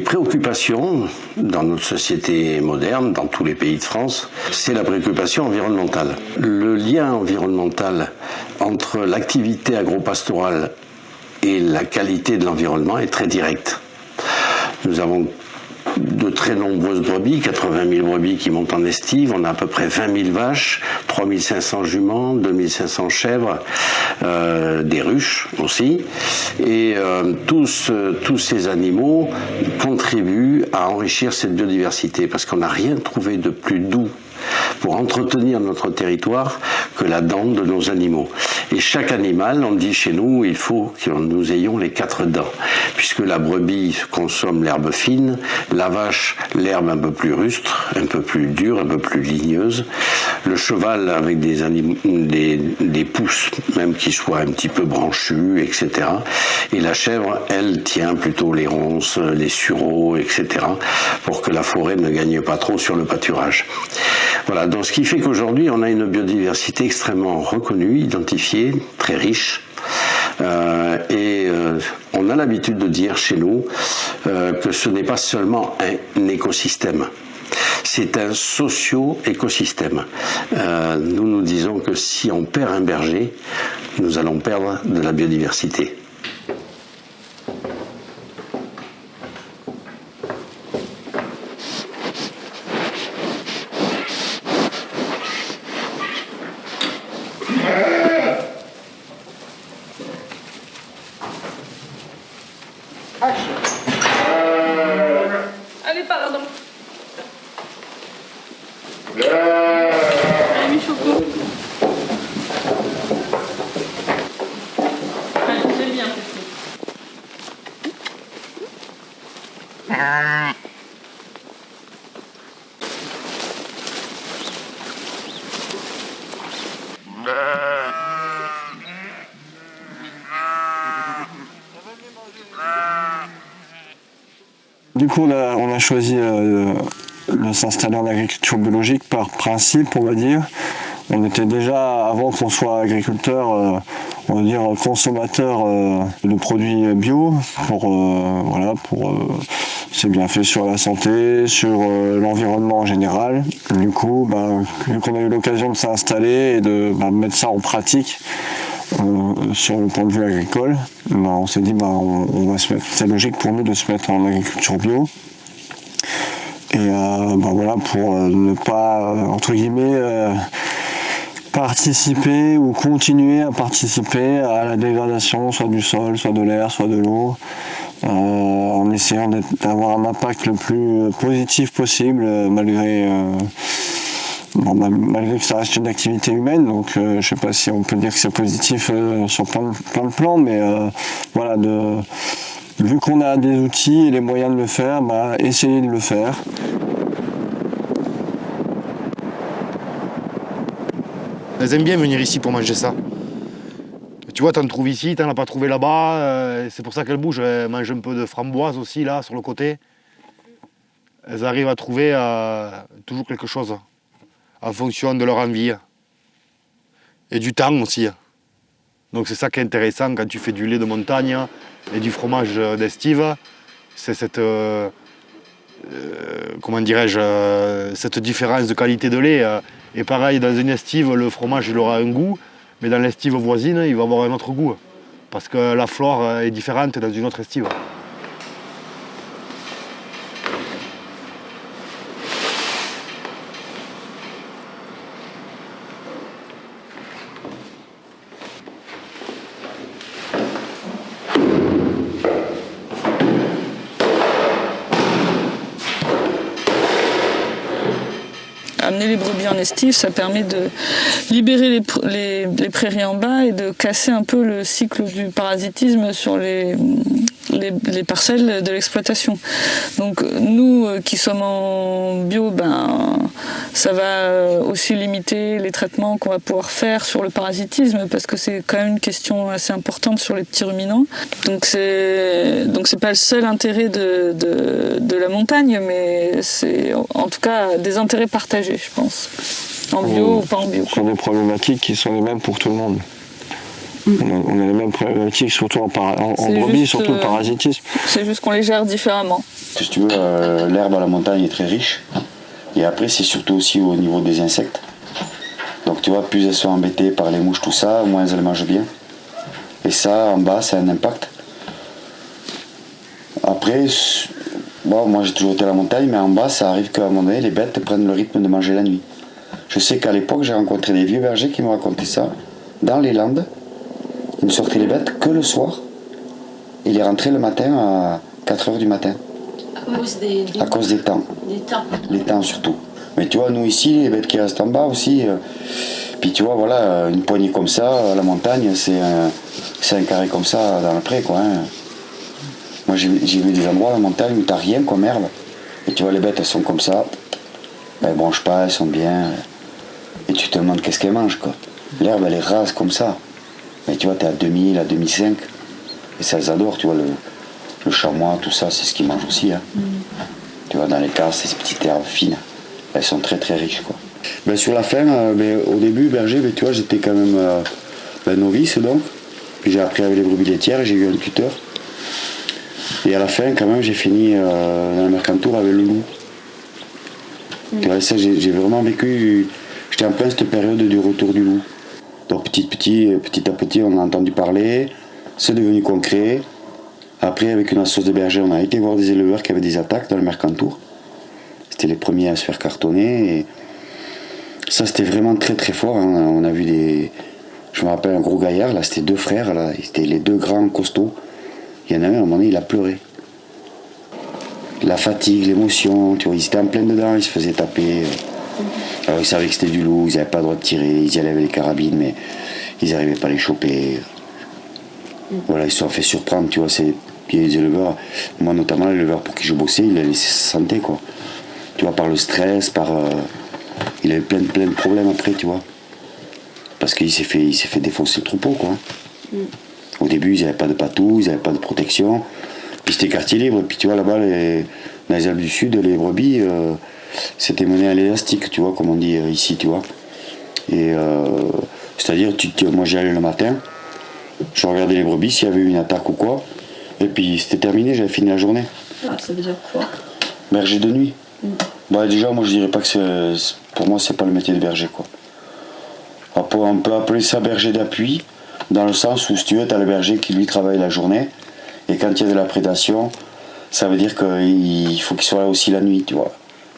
préoccupations dans notre société moderne, dans tous les pays de France, c'est la préoccupation environnementale. Le lien environnemental entre l'activité agropastorale et la qualité de l'environnement est très direct. Nous avons de très nombreuses brebis, 80 000 brebis qui montent en estive, on a à peu près 20 000 vaches, 3 500 juments, 2 500 chèvres, des ruches aussi, et tous ces animaux contribuent à enrichir cette biodiversité, parce qu'on n'a rien trouvé de plus doux pour entretenir notre territoire que la dent de nos animaux. Et chaque animal, on dit chez nous, il faut que nous ayons les 4 dents, puisque la brebis consomme l'herbe fine, la vache l'herbe un peu plus rustre, un peu plus dure, un peu plus ligneuse, le cheval avec des pousses même qui soient un petit peu branchues, etc. Et la chèvre, elle tient plutôt les ronces, les sureaux, etc. pour que la forêt ne gagne pas trop sur le pâturage. Voilà, donc ce qui fait qu'aujourd'hui on a une biodiversité extrêmement reconnue, identifiée, très riche. On a l'habitude de dire chez nous que ce n'est pas seulement un écosystème, c'est un socio-écosystème. Nous disons que si on perd un berger, nous allons perdre de la biodiversité. Allez, pardon. Allez, Michoco. Allez, c'est bien, c'est Du coup, on a choisi de s'installer en agriculture biologique par principe, on va dire. On était déjà, avant qu'on soit agriculteur, on va dire consommateur de produits bio pour c'est bien fait sur la santé, sur l'environnement en général. Du coup, vu qu'on a eu l'occasion de s'installer et de mettre ça en pratique sur le point de vue agricole, on s'est dit on va se mettre, c'est logique pour nous de se mettre en agriculture bio. Et voilà, pour ne pas entre guillemets participer ou continuer à participer à la dégradation soit du sol, soit de l'air, soit de l'eau, en essayant d'avoir un impact le plus positif possible malgré que ça reste une activité humaine, donc je sais pas si on peut dire que c'est positif sur plein de plans, mais voilà, vu qu'on a des outils et les moyens de le faire, essayer de le faire. Elles aiment bien venir ici pour manger ça. Tu vois, t'en trouves ici, t'en as pas trouvé là-bas, c'est pour ça qu'elles bougent. Elles mangent un peu de framboise aussi là, sur le côté. elles arrivent à trouver toujours quelque chose en fonction de leur envie et du temps aussi. Donc c'est ça qui est intéressant quand tu fais du lait de montagne et du fromage d'estive, c'est cette, comment dirais-je, cette différence de qualité de lait. Et pareil, dans une estive, le fromage il aura un goût, mais dans l'estive voisine, il va avoir un autre goût. Parce que la flore est différente dans une autre estive. Amener les brebis en estive, ça permet de libérer les prairies en bas et de casser un peu le cycle du parasitisme sur les parcelles de l'exploitation. Donc nous qui sommes en bio, ça va aussi limiter les traitements qu'on va pouvoir faire sur le parasitisme parce que c'est quand même une question assez importante sur les petits ruminants. Donc c'est pas le seul intérêt de la montagne, mais c'est en tout cas des intérêts partagés, je pense, en bio ou pas en bio. Ce sont des problématiques qui sont les mêmes pour tout le monde. On a les mêmes problématiques, surtout en brebis, surtout le parasitisme. C'est juste qu'on les gère différemment. Si tu veux, l'herbe à la montagne est très riche. Et après, c'est surtout aussi au niveau des insectes. Donc tu vois, plus elles sont embêtées par les mouches, tout ça, moins elles mangent bien. Et ça, en bas, ça a un impact. Après, bon, moi j'ai toujours été à la montagne, mais en bas, ça arrive qu'à un moment donné, les bêtes prennent le rythme de manger la nuit. Je sais qu'à l'époque, j'ai rencontré des vieux bergers qui me racontaient ça. Dans les Landes, ils ne sortaient les bêtes que le soir. Et ils rentraient le matin à 4h du matin. À cause des temps. Les temps surtout. Mais tu vois, nous ici, les bêtes qui restent en bas aussi. Puis tu vois, voilà, une poignée comme ça, à la montagne, c'est un carré comme ça dans le pré, quoi. Hein. Moi, j'ai vu des endroits à la montagne où t'as rien comme herbe. Et tu vois, les bêtes, elles sont comme ça. Elles bronchent pas, elles sont bien. Et tu te demandes qu'est-ce qu'elles mangent, quoi. L'herbe, elle est rase comme ça. Mais tu vois, t'es à 2000, à 2005. Et ça, elles adorent, tu vois, le chamois, tout ça, c'est ce qu'ils mangent aussi. Hein. Tu vois, dans les casses, ces petites herbes fines, elles sont très très riches, quoi. Ben, sur la fin, au début, berger, tu vois, j'étais quand même novice, donc. Puis j'ai appris avec les brebis laitières, j'ai eu un tuteur. Et à la fin, quand même, j'ai fini dans le Mercantour avec le loup. Tu vois, ça, j'ai vraiment vécu. J'étais en plein cette période du retour du loup. Donc petit à petit, on a entendu parler, c'est devenu concret. Après, avec une association de bergers, on a été voir des éleveurs qui avaient des attaques dans le Mercantour. C'était les premiers à se faire cartonner. Et ça, c'était vraiment très très fort. Hein. On a vu je me rappelle un gros gaillard, là, c'était deux frères, là, c'était les deux grands costauds. Il y en a un, à un moment donné, il a pleuré. La fatigue, l'émotion, tu vois, ils étaient en plein dedans, ils se faisaient taper. Alors ils savaient que c'était du loup, ils n'avaient pas le droit de tirer, ils y allaient avec les carabines, mais ils n'arrivaient pas à les choper. Voilà, ils se sont fait surprendre, tu vois, il y a des éleveurs, moi notamment l'éleveur pour qui je bossais, il a laissé sa santé, quoi. Tu vois, par le stress, il avait plein de problèmes après, tu vois. Parce qu'il s'est fait défoncer le troupeau, quoi. Au début, ils n'avaient pas de patou, ils n'avaient pas de protection. Puis c'était quartier libre, puis tu vois, là-bas, dans les Alpes du Sud, les brebis, c'était mené à l'élastique, tu vois, comme on dit ici, tu vois. Et c'est-à-dire, moi j'y allais le matin, je regardais les brebis s'il y avait eu une attaque ou quoi, et puis c'était terminé, j'avais fini la journée. Ah, ça veut dire quoi? Berger de nuit. Bah, déjà, moi je dirais pas que pour moi, c'est pas le métier de berger, quoi. On peut appeler ça berger d'appui, dans le sens où, si tu veux, tu as le berger qui lui travaille la journée, et quand il y a de la prédation, ça veut dire qu'il faut qu'il soit là aussi la nuit, tu vois.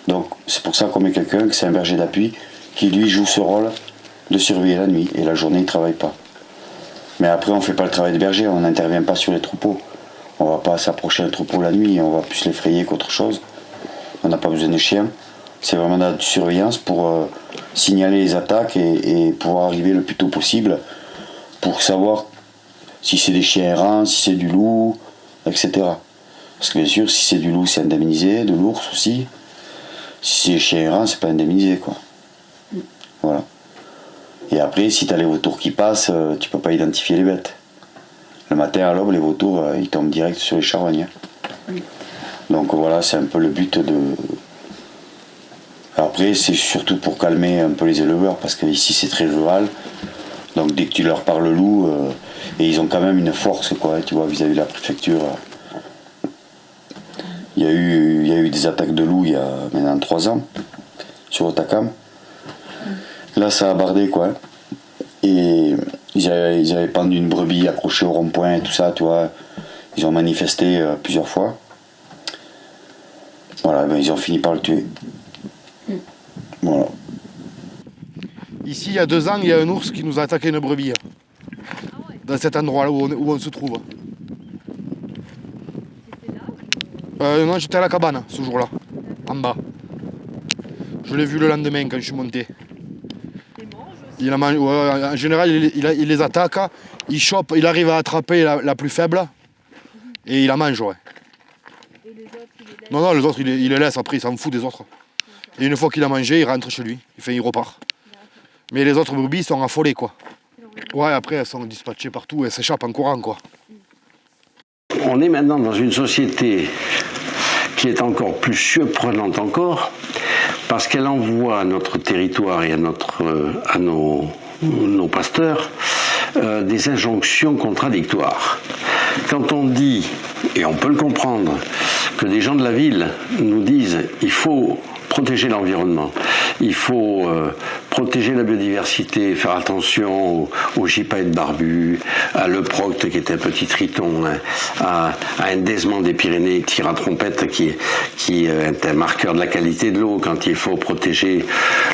Donc c'est pour ça qu'on met quelqu'un, que c'est un berger d'appui, qui lui joue ce rôle de surveiller la nuit, et la journée il ne travaille pas. Mais après on ne fait pas le travail de berger, on n'intervient pas sur les troupeaux. On ne va pas s'approcher d'un troupeau la nuit, on va plus l'effrayer qu'autre chose. On n'a pas besoin de chiens, c'est vraiment de la surveillance pour signaler les attaques et pouvoir arriver le plus tôt possible pour savoir si c'est des chiens errants, si c'est du loup, etc. Parce que bien sûr, si c'est du loup, c'est indemnisé, de l'ours aussi. Si c'est des chiens errants, c'est pas indemnisé, quoi. Voilà. Et après, si tu as les vautours qui passent, tu peux pas identifier les bêtes. Le matin à l'aube, les vautours, ils tombent direct sur les charognes. Donc voilà, c'est un peu le but de... Après, c'est surtout pour calmer un peu les éleveurs, parce qu'ici c'est très rural. Donc dès que tu leur parles loup, et ils ont quand même une force, quoi, tu vois, vis-à-vis de la préfecture. Il y a eu des attaques de loups il y a maintenant 3 ans, sur Otakam. Là, ça a bardé, quoi. Et ils avaient pendu une brebis accrochée au rond-point et tout ça, tu vois. Ils ont manifesté plusieurs fois. Voilà, ben, ils ont fini par le tuer. Voilà. Ici, il y a 2 ans, il y a un ours qui nous a attaqué une brebis. Dans cet endroit-là où on se trouve. Non, j'étais à la cabane ce jour-là, en bas. Je l'ai vu le lendemain quand je suis monté. Il a mangé, ouais, en général, il les attaque, il chope, il arrive à attraper la plus faible et il la mange, ouais. Et les autres, il les laisse. Non, les autres, il les laisse après, il s'en fout des autres. Et une fois qu'il a mangé, il rentre chez lui, il repart. Mais les autres brebis sont affolées, quoi. Ouais, après, elles sont dispatchées partout, elles s'échappent en courant, quoi. On est maintenant dans une société qui est encore plus surprenante encore, parce qu'elle envoie à notre territoire et à nos pasteurs des injonctions contradictoires. Quand on dit, et on peut le comprendre, que des gens de la ville nous disent il faut protéger l'environnement, il faut protéger la biodiversité, faire attention aux gypaètes barbus, à l'euprocte qui est un petit triton, hein, à un desman des Pyrénées, tir à trompette qui est un marqueur de la qualité de l'eau quand il faut protéger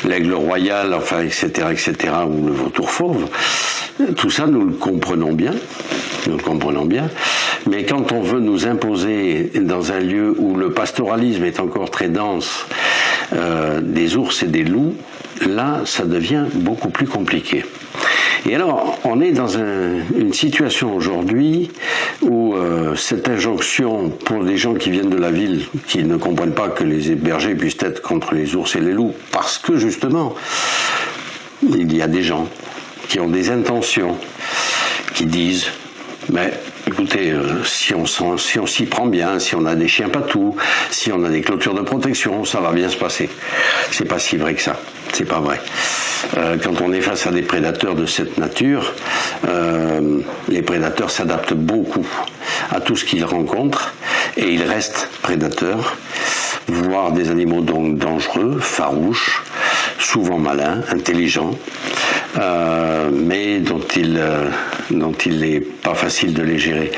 l'aigle royal, enfin etc., ou le vautour fauve. Tout ça, nous le comprenons bien. Mais quand on veut nous imposer dans un lieu où le pastoralisme est encore très dense, des ours et des loups, là, ça devient beaucoup plus compliqué. Et alors, on est dans une situation aujourd'hui où cette injonction pour des gens qui viennent de la ville, qui ne comprennent pas que les bergers puissent être contre les ours et les loups, parce que justement, il y a des gens qui ont des intentions, qui disent mais écoutez, si on s'y prend bien, si on a des chiens patous, si on a des clôtures de protection, ça va bien se passer. C'est pas si vrai que ça. C'est pas vrai. Quand on est face à des prédateurs de cette nature, les prédateurs s'adaptent beaucoup à tout ce qu'ils rencontrent et ils restent prédateurs, voire des animaux donc dangereux, farouches, souvent malins, intelligents, mais dont il n'est pas facile de les gérer.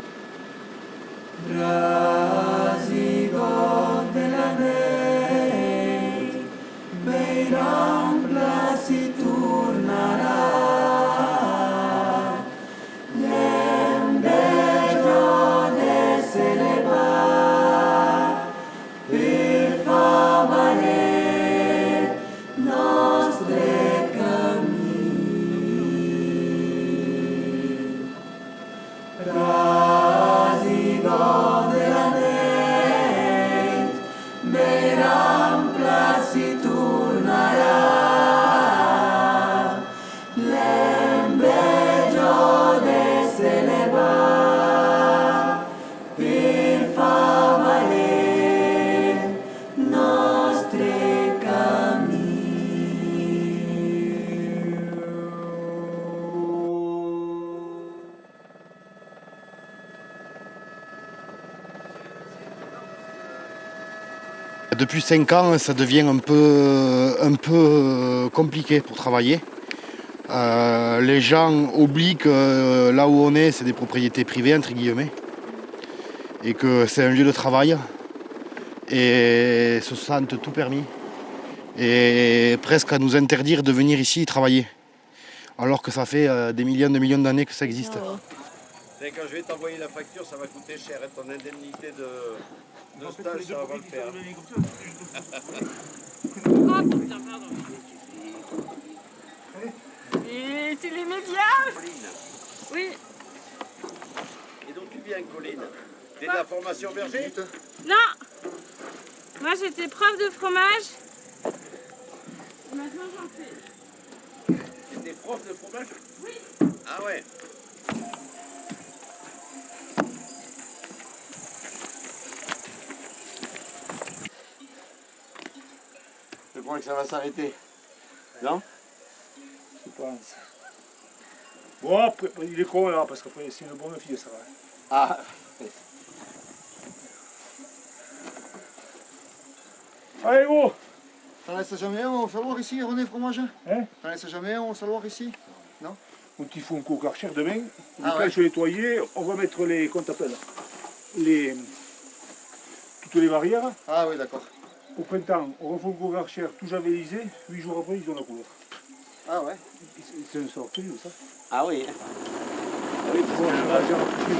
Depuis 5 ans, ça devient un peu compliqué pour travailler. Les gens oublient que là où on est, c'est des propriétés privées, entre guillemets, et que c'est un lieu de travail, et se sentent tout permis, et presque à nous interdire de venir ici travailler, alors que ça fait des millions de millions d'années que ça existe. Quand je vais t'envoyer la facture, ça va coûter cher, et ton indemnité de stage, ça va le faire. Oh putain, pardon. Et c'est les médias. Oui. Et donc tu viens, Colline? T'es de la formation berger? Non. Moi j'étais prof de fromage. Maintenant j'en fais. T'étais prof de fromage? Oui. Ah ouais. que ça va s'arrêter. Non? Je pense. Bon, après, il est con là, parce qu'après, c'est une bonne fille, ça va. Ah. Allez, go! T'en laisses jamais un au saloir ici, René Fromage? Hein? T'en laisses jamais un au saloir ici? Non? Donc il faut un coup Karcher demain. Ah Quand ouais. je vais nettoyer, on va mettre les, comment t'appelles, les, toutes les barrières. Ah oui, d'accord. Au printemps, on refait un coup Karcher tout javelisé, 8 jours après, ils ont la couleur. Ah ouais. C'est un sort de ça. Ah oui. Ah oui, bon, j'ai rempli.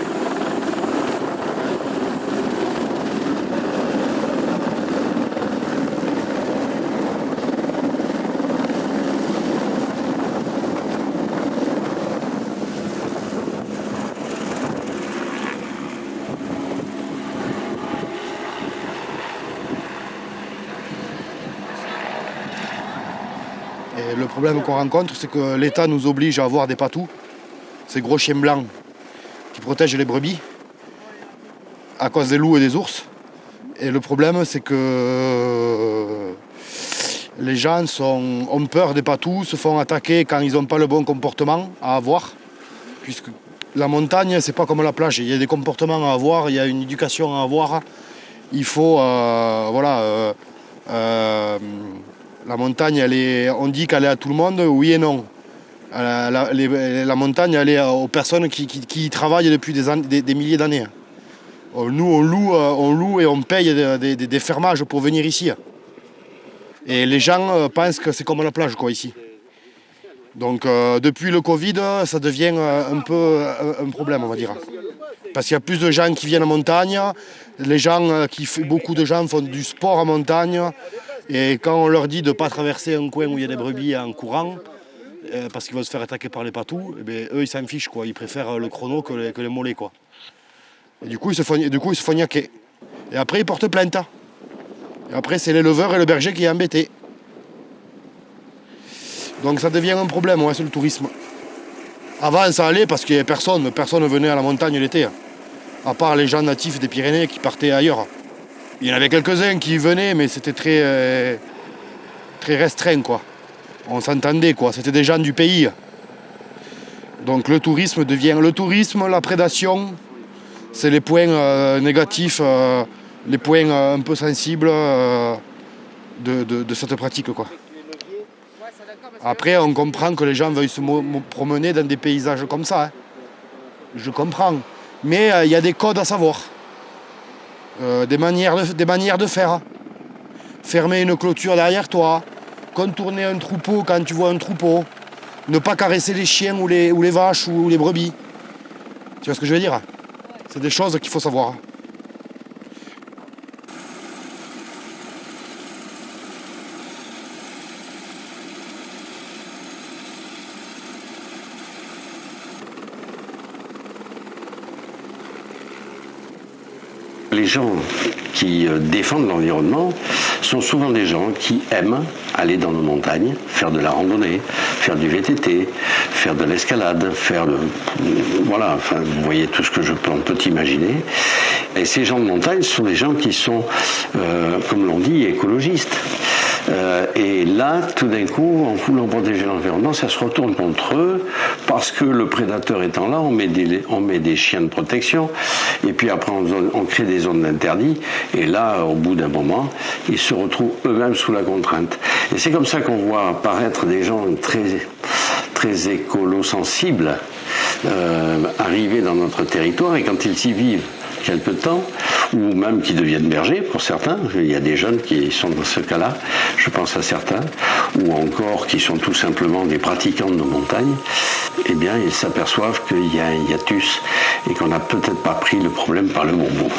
Et le problème qu'on rencontre, c'est que l'État nous oblige à avoir des patous, ces gros chiens blancs qui protègent les brebis à cause des loups et des ours. Et le problème, c'est que les gens ont peur des patous, se font attaquer quand ils n'ont pas le bon comportement à avoir. Puisque la montagne, c'est pas comme la plage, il y a des comportements à avoir, il y a une éducation à avoir. Il faut, la montagne, on dit qu'elle est à tout le monde, oui et non. La montagne, elle est aux personnes qui y travaillent depuis des milliers d'années. Nous, on loue et on paye des fermages pour venir ici. Et les gens pensent que c'est comme la plage, quoi, ici. Donc, depuis le Covid, ça devient un peu un problème, on va dire. Parce qu'il y a plus de gens qui viennent en montagne. Beaucoup de gens font du sport en montagne. Et quand on leur dit de ne pas traverser un coin où il y a des brebis en courant, parce qu'ils vont se faire attaquer par les patous, eh bien, eux ils s'en fichent, quoi. Ils préfèrent le chrono que les mollets, quoi. Et du coup ils se font niaquer. Et après ils portent plainte. Et après c'est l'éleveur et le berger qui est embêté. Donc ça devient un problème, ouais, c'est le tourisme. Avant ça allait parce qu'il n'y avait personne ne venait à la montagne l'été. À part les gens natifs des Pyrénées qui partaient ailleurs. Il y en avait quelques-uns qui venaient, mais c'était très restreint, quoi. On s'entendait, quoi. C'était des gens du pays. Donc le tourisme, la prédation, c'est les points négatifs, les points un peu sensibles de cette pratique, quoi. Après, on comprend que les gens veuillent se promener dans des paysages comme ça. Hein. Je comprends. Mais il y a des codes à savoir. Des manières de faire. Fermer une clôture derrière toi. Contourner un troupeau quand tu vois un troupeau. Ne pas caresser les chiens ou les vaches ou les brebis. Tu vois ce que je veux dire? C'est des choses qu'il faut savoir. Les gens qui défendent l'environnement sont souvent des gens qui aiment aller dans nos montagnes, faire de la randonnée, faire du VTT, faire de l'escalade, voilà, enfin, vous voyez tout ce que on peut imaginer. Et ces gens de montagne sont des gens qui sont, comme l'on dit, écologistes. Et là, tout d'un coup, en voulant protéger l'environnement, ça se retourne contre eux, parce que le prédateur étant là, on met des chiens de protection, et puis après on crée des zones d'interdit, et là, au bout d'un moment, ils se retrouvent eux-mêmes sous la contrainte. Et c'est comme ça qu'on voit apparaître des gens très écolo-sensibles arriver dans notre territoire, et quand ils y vivent quelque temps, ou même qui deviennent bergers pour certains, il y a des jeunes qui sont dans ce cas-là, je pense à certains, ou encore qui sont tout simplement des pratiquants de nos montagnes, eh bien ils s'aperçoivent qu'il y a un hiatus et qu'on n'a peut-être pas pris le problème par le bon bout.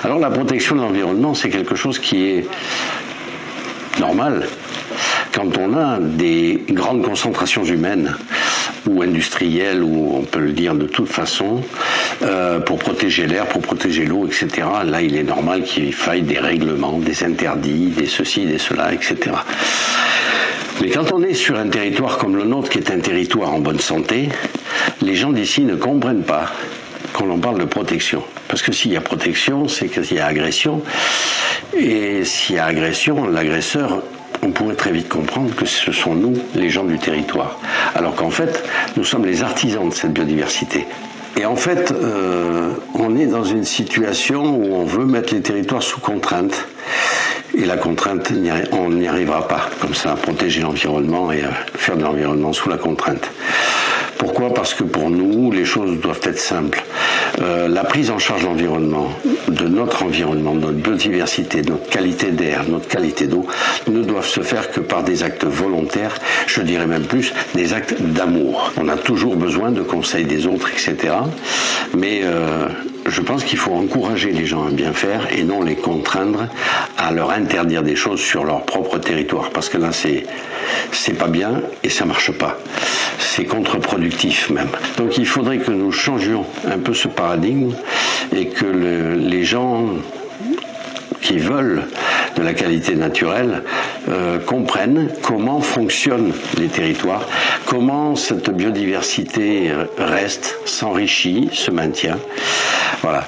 Alors la protection de l'environnement, c'est quelque chose qui est normal quand on a des grandes concentrations humaines ou industrielles, ou on peut le dire de toute façon, pour protéger l'air, pour protéger l'eau, etc. Là, il est normal qu'il faille des règlements, des interdits, des ceci, des cela, etc. Mais quand on est sur un territoire comme le nôtre, qui est un territoire en bonne santé, les gens d'ici ne comprennent pas qu'on en parle de protection. Parce que s'il y a protection, c'est qu'il y a agression. Et s'il y a agression, l'agresseur, on pourrait très vite comprendre que ce sont nous, les gens du territoire. Alors qu'en fait, nous sommes les artisans de cette biodiversité. Et en fait, on est dans une situation où on veut mettre les territoires sous contrainte. Et la contrainte, on n'y arrivera pas, comme ça, à protéger l'environnement et à faire de l'environnement sous la contrainte. Pourquoi ? Parce que pour nous, les choses doivent être simples. La prise en charge de l'environnement, de notre biodiversité, de notre qualité d'air, notre qualité d'eau, ne doivent se faire que par des actes volontaires, je dirais même plus, des actes d'amour. On a toujours besoin de conseils des autres, etc. Mais je pense qu'il faut encourager les gens à bien faire et non les contraindre à leur interdire des choses sur leur propre territoire. Parce que là, c'est pas bien et ça marche pas. C'est contre-productif même. Donc il faudrait que nous changions un peu ce paradigme et que les gens qui veulent de la qualité naturelle comprennent comment fonctionnent les territoires, comment cette biodiversité reste, s'enrichit, se maintient. Voilà.